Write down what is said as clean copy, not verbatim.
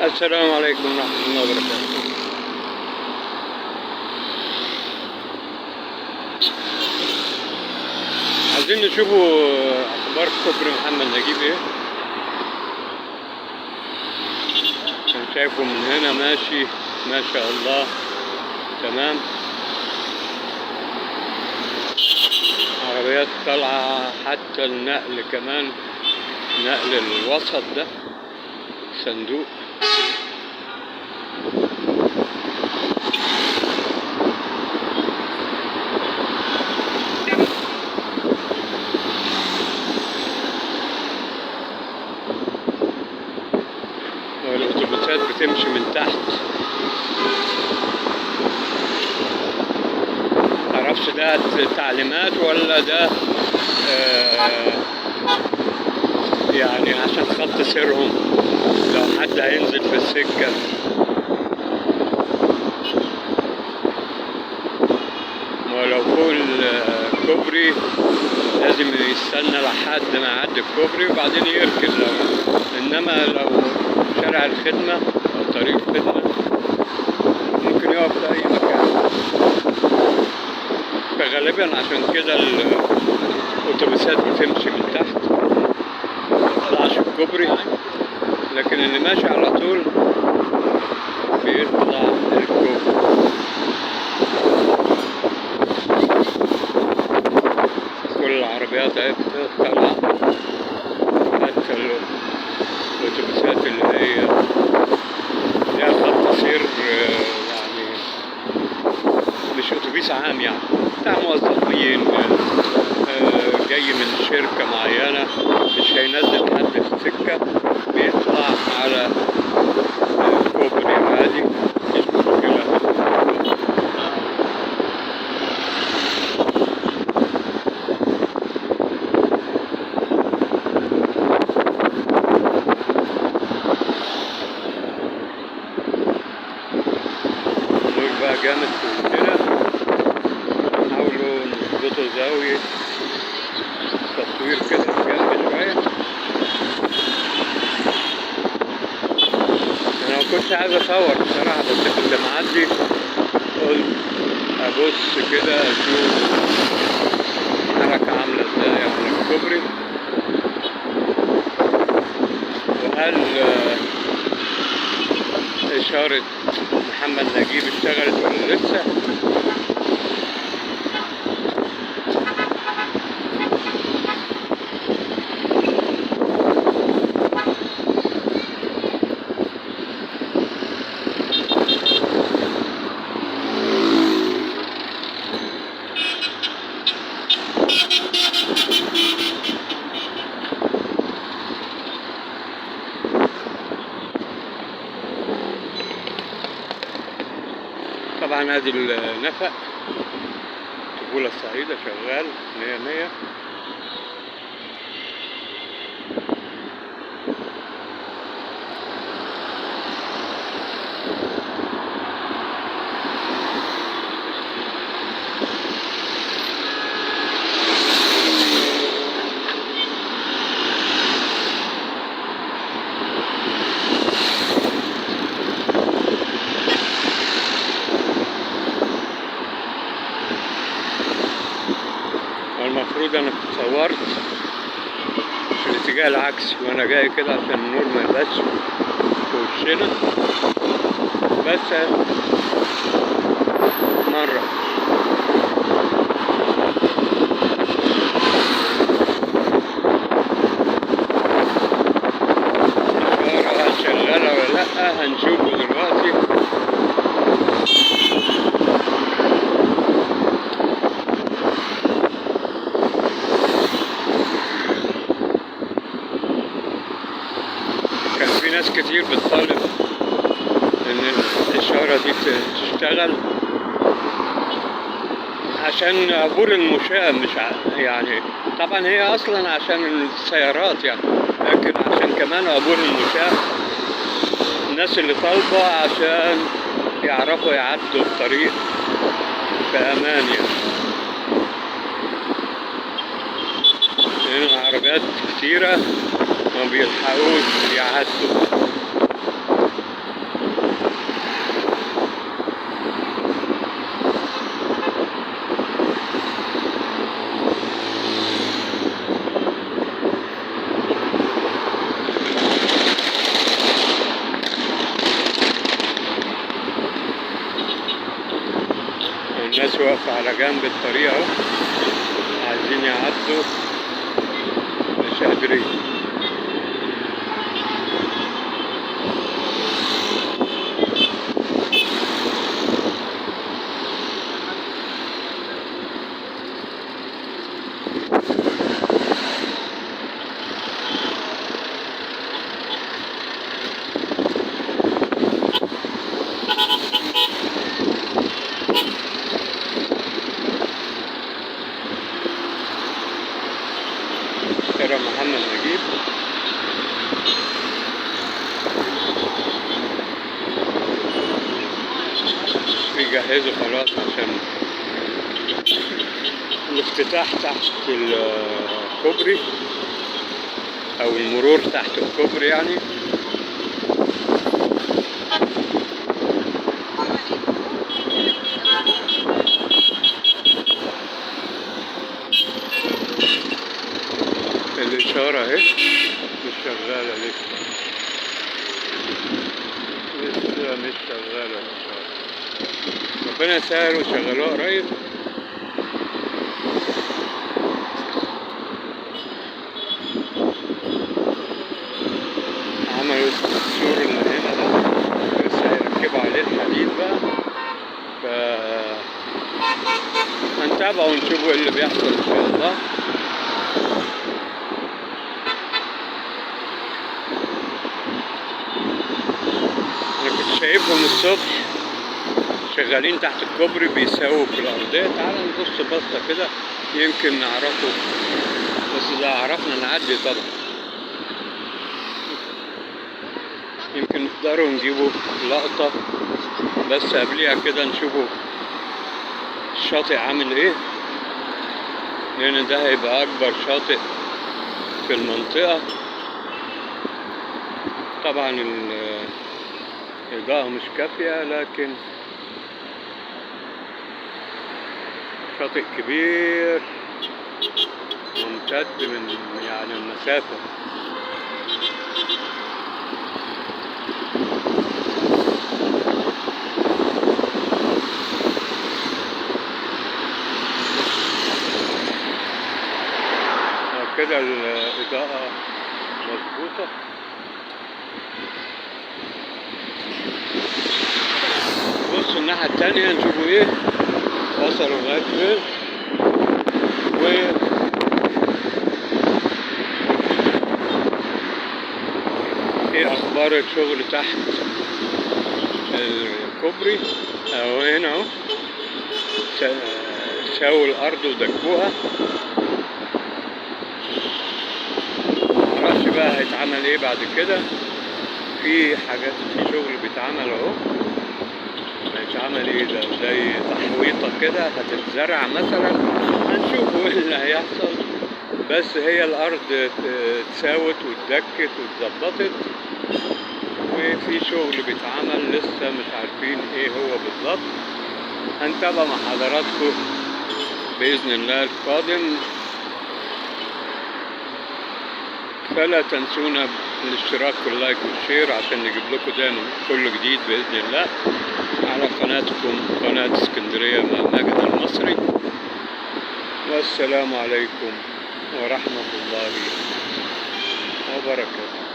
السلام عليكم ورحمة الله وبركاته. عايزين نشوفوا أخبار كوبري محمد نجيب إيه. كان شايفه من هنا ماشي ما شاء الله تمام. عربيات طالعة حتى النقل كمان، نقل الوسط ده صندوق. والأتوبيسات بتمشي من تحت، معرفش ده تعليمات ولا ده يعني عشان خط سيرهم لو حد هينزل في السكة. ولو فوق الكوبري لازم يستنى لحد ما يعدي الكوبري وبعدين يركز. إنما لو شارع الخدمة أو طريق الخدمة ممكن يقف في أي مكان. فغالبا عشان كده الأتوبيسات بتمشي من تحت متطلعش الكوبري، لكن اللي ماشي على طول بيطلع الكوبري. كل العربيات اهي بتطلع، حتى الأتوبيسات اللي هي ليها خط سير، يعني مش أتوبيس عام، يعني بتاع موظفين جاي من شركة معينة مش هينزل حد في السكة، بيطلع على الكوبري عادي مفيش مشكلة. النور بقى جامد كده، نحاولوا نظبطوا زاوية تصوير كده جنب شوية. أنا مكنتش عايز أصور بصراحة، بس كنت معدي قلت أبص كده أشوف الحركة عاملة إزاي على الكوبري، وهل إشارة محمد نجيب اشتغلت ولا لسه. طبعا ادي النفق الطفولة السعيدة شغال 100. المفروض انا كنت صورت في الاتجاه العكسي وانا جاي كده عشان النور ما يبقاش في وشنا، بس مرة الإشارة شغالة ولا لأ هنشوفه دلوقتي. كان في ناس كتير بتطالب إن الإشارة دي تشتغل عشان عبور المشاة، مش يعني طبعا هي أصلا عشان السيارات يعني، لكن عشان كمان عبور المشاة، الناس اللي طالبة عشان يعرفوا يعدوا الطريق بأمان يعني. هنا عربيات كتيرة ما بيلحقوش يعدوا. ناس واقفة على جنب الطريق اهو عايزين يعدوا مش قادرين. شارع محمد نجيب بيجهزوا خلاص عشان الافتتاح تحت الكوبري او المرور تحت الكوبري يعني. الإشارة اهي مش شغالة لسه مش شغالة الإشارة. ربنا يسهل وشغلوها قريب. عملوا السور اللي هنا ده لسه هيركبوا عليه الحديد بقى، هنتابع ونشوفوا ايه اللي بيحصل ان شاء الله. انا كنت شايفهم الصبح شغالين تحت الكوبري بيساووا في الارضية. تعال نبص بصة كده يمكن نعرفه، بس ده عرفنا نعدي طبعا. يمكن نقدروا نجيبوا لقطة بس قبليها كده نشوفوا الشاطئ عامل ايه، لان ده هيبقى اكبر شاطئ في المنطقة. طبعا الإضاءة مش كافية، لكن شاطئ كبير ممتد من يعني المسافة. كده الإضاءة مظبوطة. بصوا الناحية التانية نشوفوا ايه وصلوا لغاية فين ايه اخبار الشغل تحت الكوبري. اهو هنا اهو ساووا الارض ودكوها. معرفش بقى هيتعمل ايه بعد كده. في حاجات في شغل بيتعمل اهو. هيتعمل ايه ده؟ زي تحويطة كده هتتزرع مثلا، هنشوفوا ايه اللي هيحصل. بس هي الارض اتساوت واتدكت واتظبطت، وفي شغل بيتعمل لسه مش عارفين ايه هو بالظبط. هنتابع مع حضراتكم بإذن الله القادم. فلا تنسونا الاشتراك واللايك والشير عشان نجيب لكم دايما كل جديد بإذن الله على قناتكم قناة اسكندرية مع ماجد المصري. والسلام عليكم ورحمة الله وبركاته.